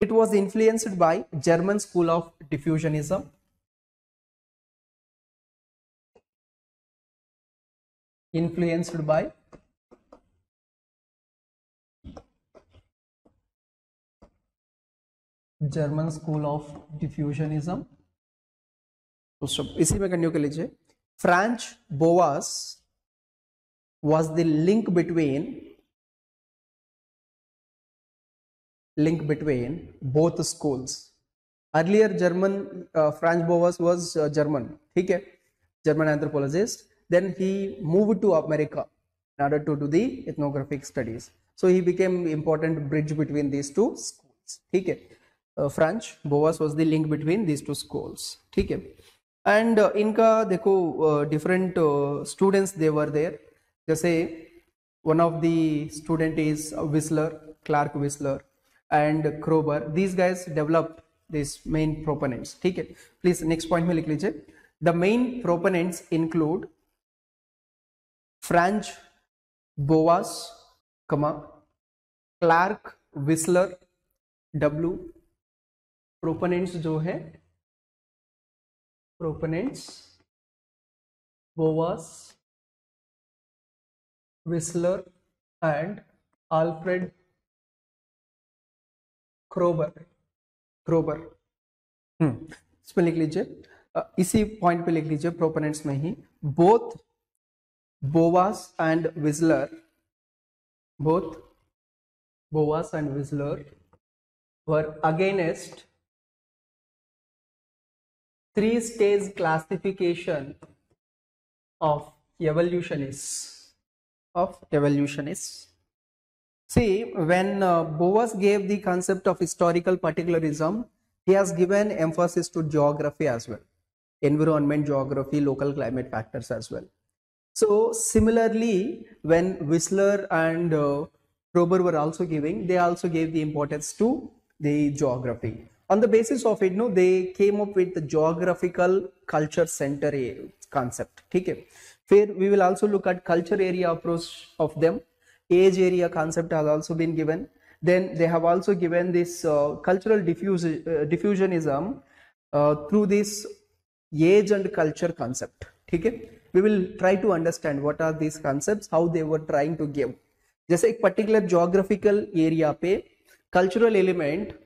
It was influenced by German school of diffusionism. Influenced by German school of diffusionism. तो सब इसी में continue कर लीजिए. Franz Boas was the link between both schools. Earlier German, Franz Boas was German, ठीक है, German anthropologist. Then he moved to America in order to do the ethnographic studies. So he became important bridge between these two schools, ठीक है. Franz Boas was the link between these two schools, ठीक है. And इनका देखो different students they were there. जैसे one of the student is Wissler, Clark Wissler and Kroeber. These guys developed this main proponents, ठीक है. Please next point में लिख लीजिए. The main proponents include Franz Boas, Clark Wissler, W. Proponents जो है, proponents Boas, Wissler and Alfred Kroeber. इसमें लिख लीजिए, इसी पॉइंट पे लिख लीजिए प्रोपोनेंट्स में ही. Both Boas and Wissler were against three-stage classification of evolutionists. See, when Boas gave the concept of historical particularism, he has given emphasis to geography as well, environment, geography, local climate factors as well. So similarly, when Whistler and Kroeber were also giving, they also gave the importance to the geography. On the basis of it, they came up with the geographical culture center concept, ठीक है. फिर we will also look at culture area approach of them. Age area concept has also been given. Then they have also given this cultural diffusionism through this age and culture concept, ठीक है. We will try to understand what are these concepts, how they were trying to give. जैसे एक particular geographical area पे cultural element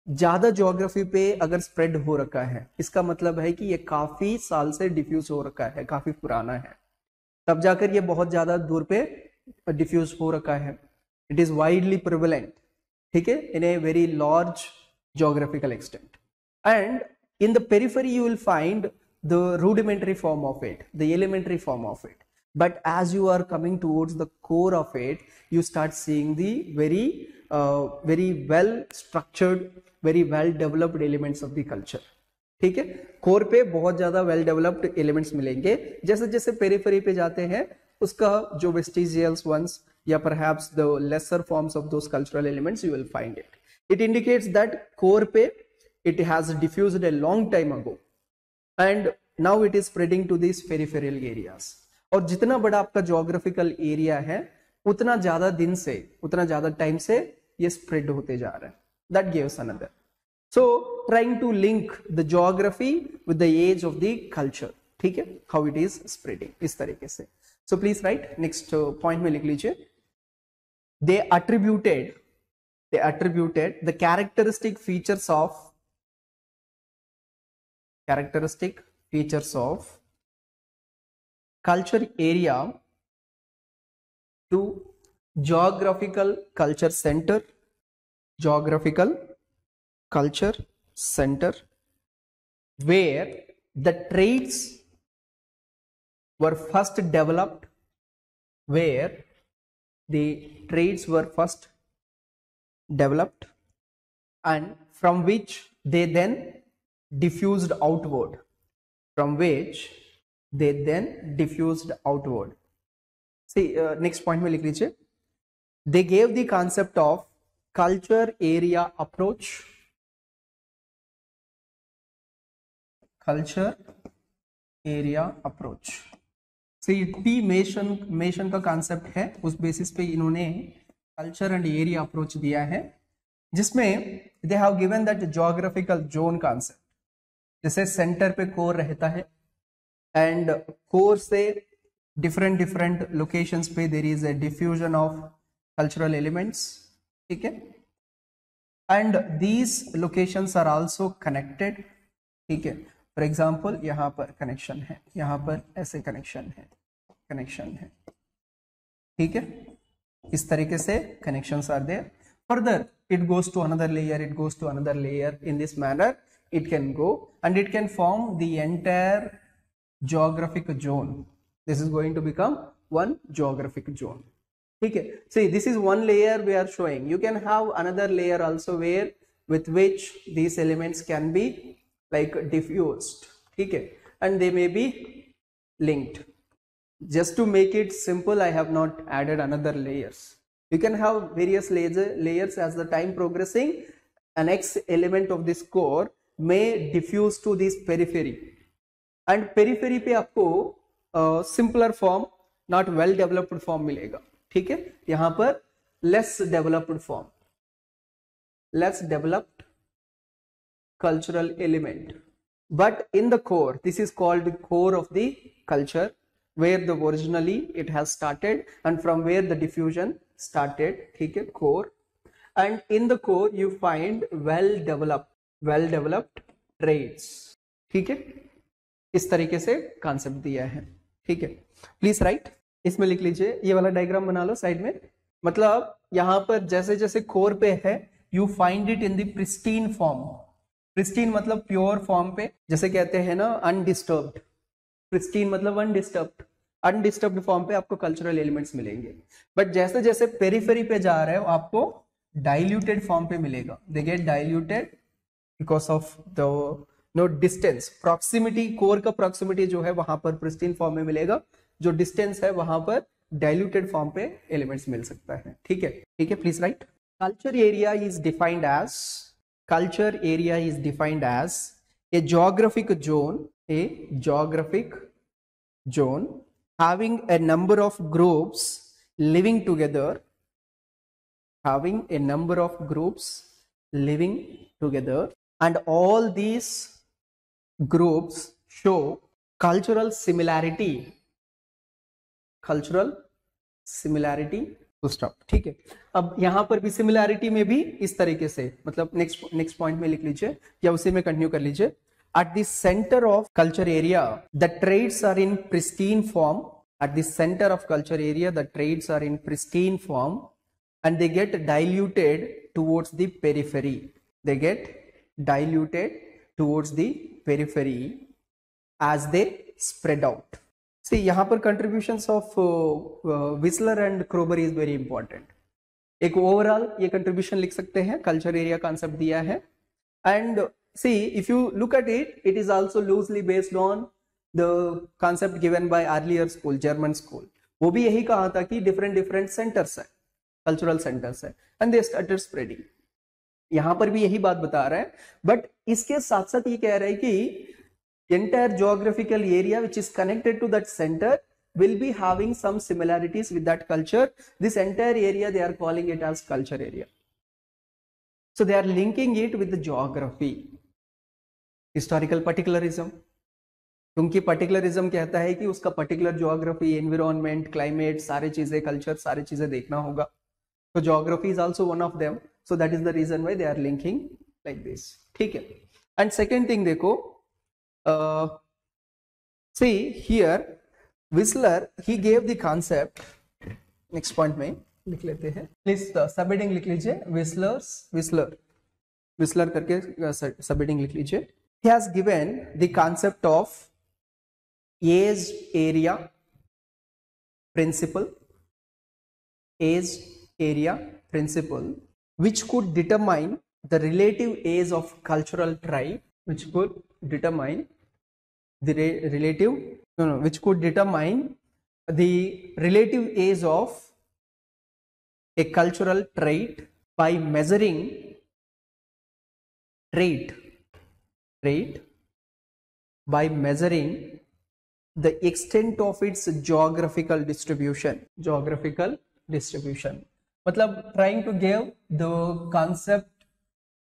ज्यादा geography पे अगर spread हो रखा है, इसका मतलब है कि ये काफी साल से डिफ्यूज हो रखा है, काफी पुराना है, तब जाकर ये बहुत ज्यादा दूर पे डिफ्यूज हो रखा है. इट इज वाइडली प्रिवेलेंट, ठीक है, in a very large geographical extent. And in the periphery you will find the rudimentary form of it, the elementary form of it. But as you are coming towards the core of it, you start seeing the very well structured, very well developed elements of the culture, ठीक है. Core पे बहुत ज्यादा well developed elements मिलेंगे. जैसे जैसे periphery पे जाते हैं, उसका जो वेस्टिजियल्स वंस या perhaps the lesser forms of those cultural elements you will find it. It indicates that core पे it has diffused a long time ago and now it is spreading to these peripheral areas. और जितना बड़ा आपका geographical area है, उतना ज्यादा दिन से, उतना ज्यादा टाइम से ये स्प्रेड होते जा रहा है. That gives another. So trying to link the geography with the age of the culture, ठीक है, हाउ इट इज स्प्रेडिंग, इस तरीके से. So please write, next point में लिख लीजिए. They attributed the characteristic features of culture area to geographical culture center, where the traits were first developed, and from which they then diffused outward. See, next point में लिख लीजिए. They gave the concept of culture area approach. See, T mason का concept है, उस basis पे इन्होंने culture and area approach दिया है, जिसमें they have given that geographical zone concept. जैसे सेंटर पे कोर रहता है एंड कोर से डिफरेंट डिफरेंट लोकेशंस पे there is a diffusion of cultural elements, ठीक है, and these locations are also connected, ठीक है. फॉर एग्जांपल यहाँ पर कनेक्शन है, यहाँ पर ऐसे कनेक्शन है, ठीक है, इस तरीके से connections are there. Further it goes to another layer, in this manner it can go and it can form the entire geographic zone. This is going to become one geographic zone, ठीक है. See, this is one layer we are showing. You can have another layer also where with which these elements can be like diffused, ठीक है, and they may be linked. Just to make it simple, I have not added another layers. You can have various layers as the time progressing. An X element of this core may diffuse to this periphery. And periphery पे आपको simpler form, not well developed form मिलेगा, ठीक है. यहाँ पर less developed form, less developed cultural element. But in the core, this is called the core of the culture, where the originally it has started and from where the diffusion started, ठीक है, core. And in the core you find well developed traits, ठीक है. इस तरीके से concept दिया है, ठीक है. प्लीज राइट, इसमें लिख लीजिए, ये वाला डायग्राम बना लो साइड में. मतलब यहाँ पर जैसे जैसे कोर पे है you find it in the pristine form. Pristine मतलब प्योर फॉर्म पे, जैसे कहते हैं ना अनडिस्टर्ब्ड. प्रिस्टीन मतलब अनडिस्टर्ब्ड फॉर्म पे आपको कल्चरल एलिमेंट्स मिलेंगे. बट जैसे जैसे पेरिफेरी पे जा रहे हो आपको डाइल्यूटेड फॉर्म पे मिलेगा. They get diluted because of the no distance, proximity. Core का प्रॉक्सिमिटी जो है वहां पर प्रिस्टीन फॉर्म में मिलेगा, जो डिस्टेंस है वहां पर डाइल्यूटेड फॉर्म पे एलिमेंट्स मिल सकता है, ठीक है, ठीक है. Please write. Culture area is defined as a geographic zone having a number of groups living together, and all these groups show cultural similarity, to stop, ठीक है. अब यहां पर भी सिमिलैरिटी में भी इस तरीके से, मतलब नेक्स्ट पॉइंट में लिख लीजिए या उसी में कंटिन्यू कर लीजिए. At the center of culture area, the traits are in pristine form. At the center of culture area, the traits are in pristine form, and they get diluted towards the periphery. As they spread out. See, यहाँ पर contributions of Whistler and Kroeber is very important. एक overall ये contribution लिख सकते हैं, culture area concept दिया है. And see, if you look at it, it is also loosely based on the concept given by earlier school, German school. वो भी यही कहा था कि different centers है, cultural centers है, and they started spreading. यहाँ पर भी यही बात बता रहा है, but इसके साथ साथ ये कह रहा है कि entire geographical area which is connected to that center will be having some similarities with that culture. This entire area they are calling it as culture area. So they are linking it with the geography. Historical particularism, क्योंकि particularism कहता है कि उसका particular geography, environment, climate, सारी चीजें, culture, सारी चीजें देखना होगा. तो geography is also one of them. So that is the reason why they are linking like this, ठीक है. एंड सेकेंड थिंग देखो, see here Wissler he gave the concept. Next point में लिख लेते हैं, प्लीज सबहेडिंग लिख लीजिए, whistler करके सबहेडिंग लिख लीजिए. He has given the concept of age area principle, which could determine the relative age of cultural tribe, which could determine the relative age of a cultural trait by measuring by measuring the extent of its geographical distribution. मतलब trying to give the concept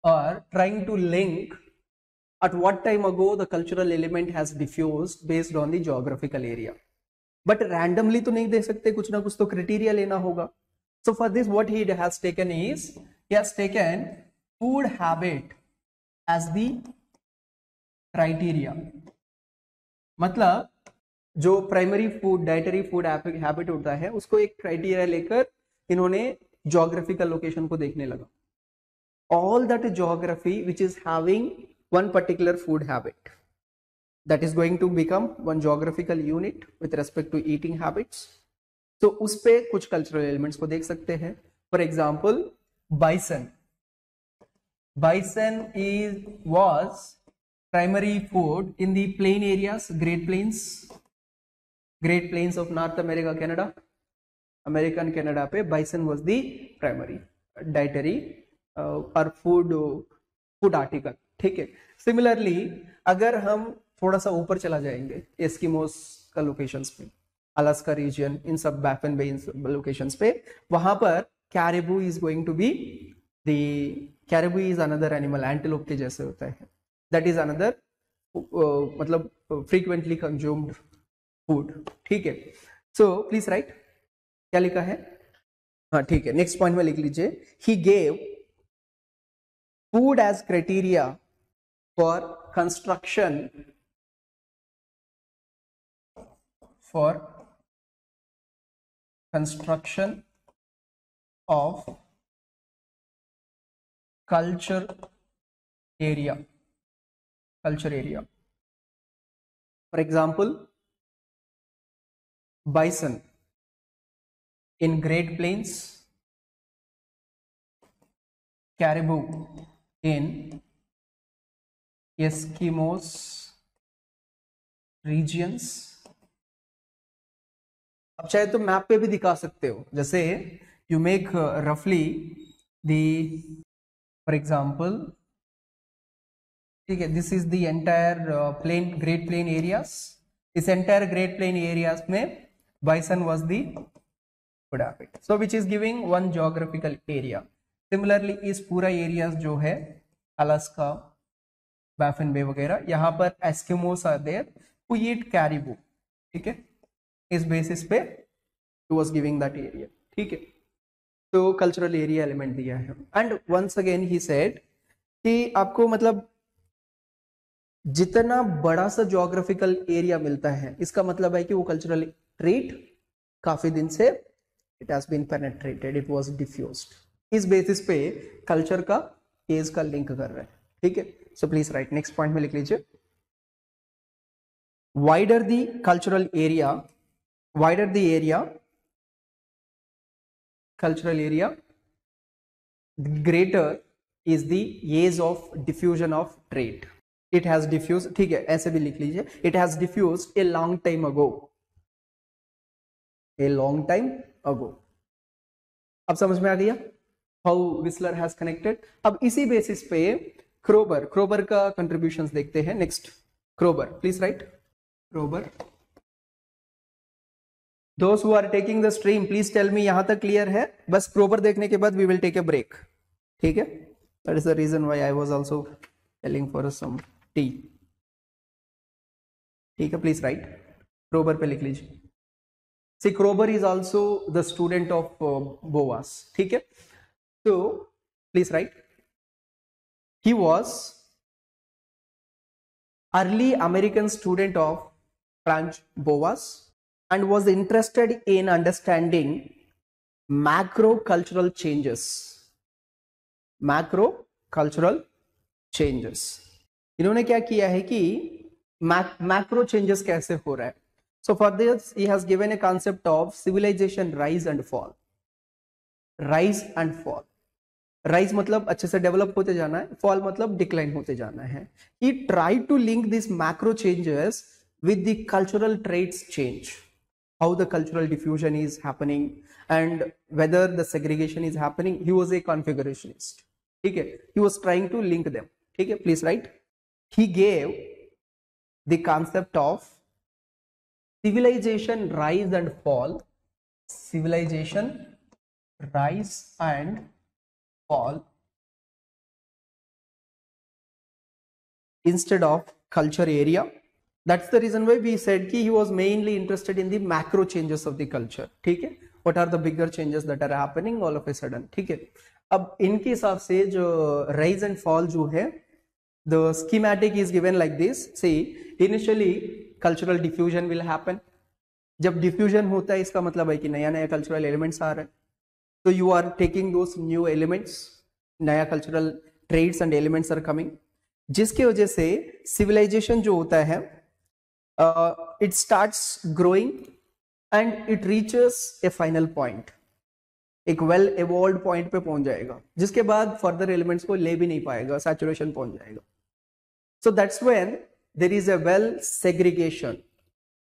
or trying to link at what time ago the cultural element has diffused based on the geographical area. But randomly तो नहीं दे सकते, कुछ ना कुछ तो criteria लेना होगा. So for this what he has taken is, he has taken food habit as the criteria. मतलब जो primary food dietary food habit होता है उसको एक क्राइटेरिया लेकर इन्होंने जोग्राफिकल लोकेशन को देखने लगा. All that geography which is having one particular food habit, that is going to become one geographical unit with respect to eating habits. तो उस पे कुछ कल्चरल एलिमेंट्स को देख सकते हैं. For example bison. Bison is was primary food in the plain areas, great plains of North America, Canada, American Canada पे bison was the primary dietary और फूड आर्टिकल. ठीक है. सिमिलरली अगर हम थोड़ा सा ऊपर चला जाएंगे एस्किमोस का लोकेशंस पे, अलास्का रीजन, इन सब बैफन बे लोकेशंस पे, वहां पर caribou is going to be the caribou is another animal, antelope के जैसे होता है. दैट इज अनदर मतलब फ्रीक्वेंटली कंज्यूम्ड फूड. ठीक है. So please write. क्या लिखा है? हाँ ठीक है. नेक्स्ट पॉइंट में लिख लीजिए, he gave food as criteria for construction of culture area. For example, bison in Great Plains, caribou in Eskimos regions. अब चाहे तो मैप पे भी दिखा सकते हो, जैसे यू मेक रफली दी, फॉर एग्जाम्पल, ठीक है, this is the entire plain, great plain areas. इस एंटायर ग्रेट प्लेन एरियाज में bison was the food habit, so which is giving one geographical area. Similarly इस पूरा एरियाज जो है अलास्का, बैफन बे वगैरह, यहाँ पर Eskimos are there who eat caribou. ठीक है. इस बेसिस पे he was giving that area. ठीक है. तो कल्चरल एरिया एलिमेंट दिया है. And once again he said कि आपको मतलब जितना बड़ा सा ज्योग्राफिकल एरिया मिलता है इसका मतलब है कि वो कल्चरल ट्रेट काफी दिन से it has been penetrated, it was diffused. इस बेसिस पे कल्चर का एज का लिंक कर रहे हैं. ठीक है. So please write. Next point में लिख लीजिए, wider the cultural area, cultural area, greater is the age of diffusion of trade. It has diffused, ठीक है, ऐसे भी लिख लीजिए, it has diffused a long time ago. अब समझ में आ गया how Whistler has connected. अब इसी बेसिस पे क्रोबर का कंट्रीब्यूशंस देखते हैं. Next, क्रोबर, please right. क्रोबर. Those who are taking the stream, please tell me यहां तक क्लियर है? बस क्रोबर देखने के बाद we will take a break. ठीक है. That is the reason why I was also telling for some tea. ठीक है. Please right. क्रोबर पे लिख लीजिए. See, Krober is also the student of Boas. ठीक है. So please write. He was early American student of Franz Boas and was interested in understanding macro cultural changes. इन्होंने क्या किया है कि मैक्रो चेंजेस कैसे हो रहा है. So for this he has given a concept of civilization rise and fall. Rise मतलब अच्छे से डेवलप होते जाना है, fall मतलब डिक्लाइन होते जाना है. He tried to link these macro changes with the cultural traits change, how the cultural diffusion is happening and whether the segregation is happening. He was a configurationist. ठीक है. He was trying to link them. ठीक है. Please write. He gave the concept of civilization rise and fall instead of culture area. That's the reason why we said कि he was mainly interested in the macro changes of the culture. ठीक है, what are the bigger changes that are happening all of a sudden. ठीक है, अब इनके हिसाब से जो rise and fall जो है, the schematic is given like this. See, initially cultural diffusion will happen. जब diffusion होता है इसका मतलब है कि नया नया cultural elements आ रहे हैं, so you are taking those new elements, नया cultural traits and elements are coming, जिसके वजह से civilization जो होता है it starts growing and it reaches a final point, एक well evolved point पे पहुंच जाएगा, जिसके बाद further elements को ले भी नहीं पाएगा, saturation पहुंच जाएगा. So that's when there is a well segregation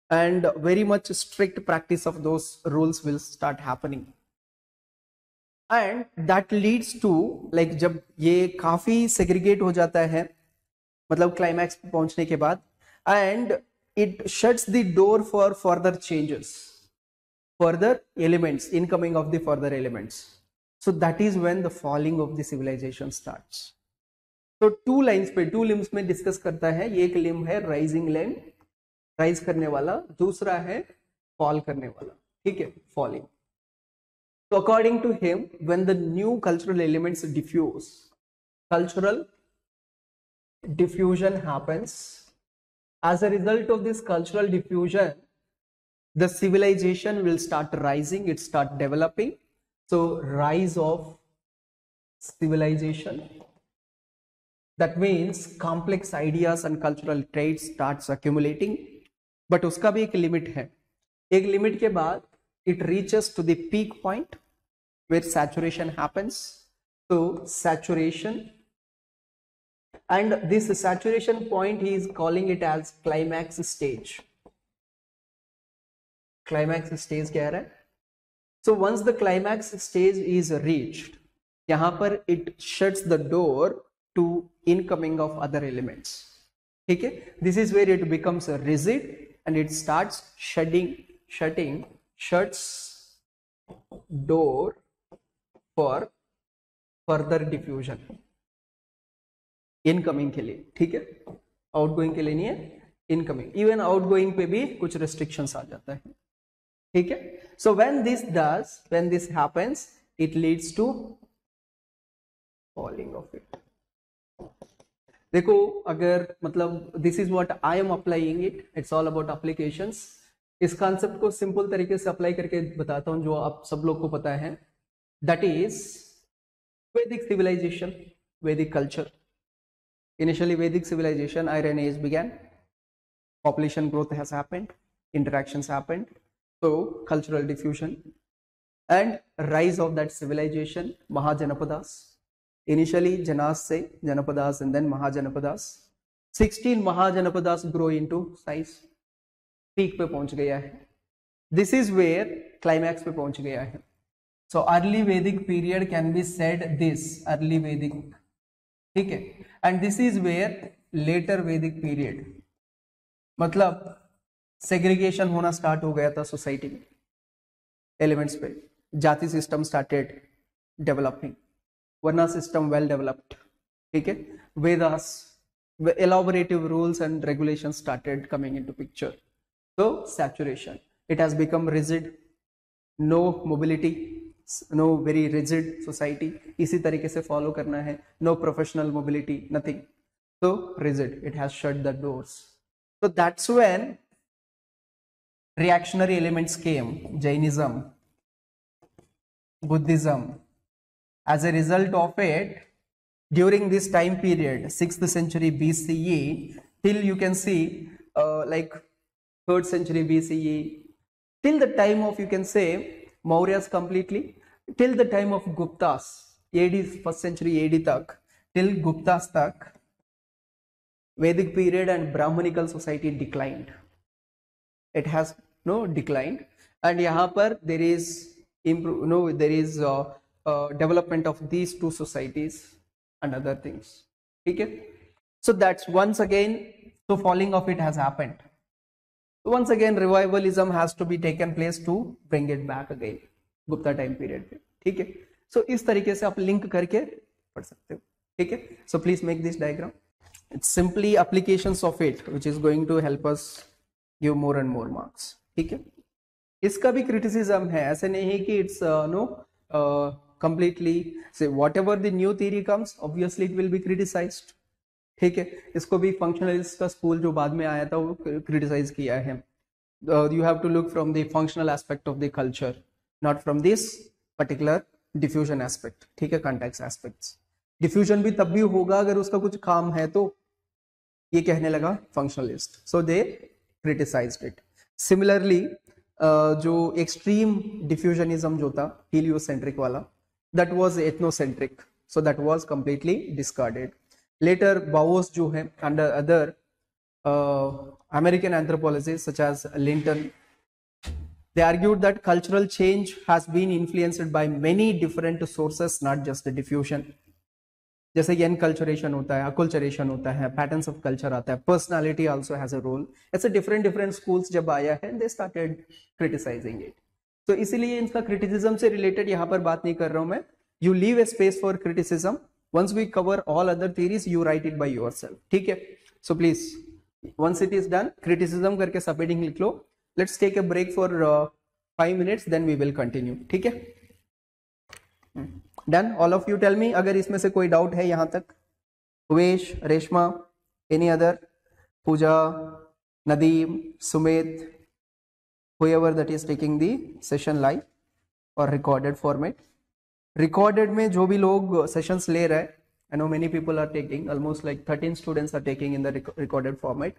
and very much strict practice of those rules will start happening. And that leads to like जब ये काफी segregate हो जाता है, मतलब climax पे पहुंचने के बाद, and it shuts the door for further changes, further elements, incoming of the further elements. So that is when the falling of the civilization starts. तो टू लाइंस पे, टू लिम्स में डिस्कस करता है. एक लिम्ब है rising limb, rise करने वाला, दूसरा है फॉल करने वाला. ठीक है, फॉलिंग. तो according to him, when the new cultural elements diffuse, cultural diffusion happens. As a result of this cultural diffusion, the civilization will start rising, it start developing. So rise of civilization, that means complex ideas and cultural traits starts accumulating. But उसका भी एक limit है. एक limit के बाद it reaches to the peak point where saturation happens. So saturation, and this saturation point he is calling it as climax stage. Climax stage कह रहा है. So once the climax stage is reached, यहाँ पर it shuts the door to incoming of other elements. ठीक है, this is where it becomes rigid and it starts shuts door for further diffusion. Incoming के लिए. ठीक है, outgoing के लिए नहीं है, इनकमिंग. इवन आउटगोइंग पे भी कुछ रिस्ट्रिक्शंस आ जाता है. ठीक है, so when this happens, it leads to falling off it. देखो, अगर मतलब this is what I am applying it, it's all about applications. इस कॉन्सेप्ट को सिंपल तरीके से अप्लाई करके बताता हूं, जो आप सब लोग को पता है. दैट इज वैदिक सिविलाइजेशन, वैदिक culture. Initially, Vedic civilization, Iron Age began. Population growth has happened. Interactions happened. So, cultural diffusion and rise of that civilization, Mahajanapadas. Initially, Janas se Janapadas and then Mahajanapadas. 16 Mahajanapadas grow into size. Peak पे पहुंच गया है. This is where climax पे पहुंच गया है. So, early Vedic period can be said this, early Vedic. ठीक है, and this is where later Vedic period, मतलब सेग्रीगेशन होना स्टार्ट हो गया था सोसाइटी में एलिमेंट्स पे. जाति system started developing, varna system well developed. ठीक है, Vedas, elaborative rules and regulations started coming into picture. So saturation, it has become rigid, no mobility, no very rigid society. इसी तरीके से फॉलो करना है. No professional mobility, nothing. So rigid, it has shut the doors. So that's when reactionary elements came. Jainism, Buddhism. As a result of it, during this time period, 6th century BCE till you can see like 3rd century BCE, till the time of, you can say, Mauryas completely, till the time of Guptas, AD 1st century AD तक, till Guptas तक, Vedic period and Brahmanical society declined. It has declined, and यहाँ पर there is development of these two societies and other things. ठीक है, so that's once again, so falling of it has happened. Once again revivalism has to be taken place to bring it back again. Gupta time period पे. ठीक है, सो इस तरीके से आप link करके पढ़ सकते हो. ठीक है, so please make this diagram. It's simply applications of it which is going to help us give more and more marks. ठीक है, इसका भी क्रिटिसिज्म है, ऐसे नहीं है कि it's no completely say whatever the new theory comes obviously it will be criticized. ठीक है, इसको भी फंक्शनलिस्ट का स्कूल जो बाद में आया था वो क्रिटिसाइज किया है. You have to look from the functional aspect of the culture, not from this particular diffusion aspect. ठीक है, context aspects. Diffusion भी तब भी होगा अगर उसका कुछ काम है, तो ये कहने लगा functionalist. So they criticized it. Similarly, जो extreme diffusionism जो था heliocentric वाला, that was ethnocentric. So that was completely discarded. Later, Bauhaus जो है under other American anthropologists such as Linton, they argued that cultural change has been influenced by many different sources, not just the diffusion. जैसे enculturation होता है, acculturation होता है, patterns of culture आता है, personality also has a role. ऐसे different schools जब आया है, they started criticizing it. तो इसीलिए इनका criticism से related यहाँ पर बात नहीं कर रहा हूँ मैं. You leave a space for criticism. Once we cover all other theories, you write it by yourself. ठीक है? So please, once it is done, criticism करके subheading लिख लो. Let's take a break for 5 minutes, then we will continue. ठीक है? Done? All of you tell me अगर इसमें से कोई doubt है यहाँ तक. Uvesh, Reshma, any other? Puja, Nadeem, Sumit, whoever that is taking the session live or recorded format. Recorded में जो भी लोग sessions ले रहे हैं, I know many people are taking, almost like 13 students are taking in the recorded format.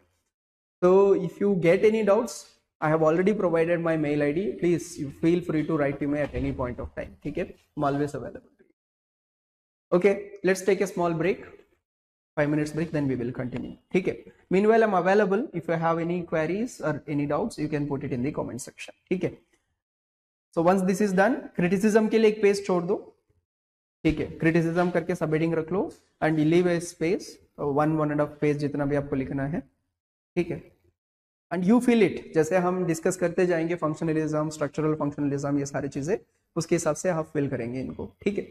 So if you get any doubts, I have already provided my mail ID. Please, you feel free to write to me at any point of time. ठीक है? I'm always available. Okay, let's take a small break. 5 minutes break, then we will continue. ठीक है? Meanwhile, I'm available. If you have any queries or any doubts, you can put it in the comment section. ठीक है? So once this is done, criticism के लिए एक page छोड़ दो. ठीक है, criticism करके सबहेडिंग रख लो and leave a space, 1.5 page जितना भी आपको लिखना है. ठीक है, and you fill it. जैसे हम डिस्कस करते जाएंगे फंक्शनलिज्म, स्ट्रक्चरल फंक्शनलिज्म, ये सारी चीजें उसके हिसाब से आप फिल करेंगे इनको. ठीक है.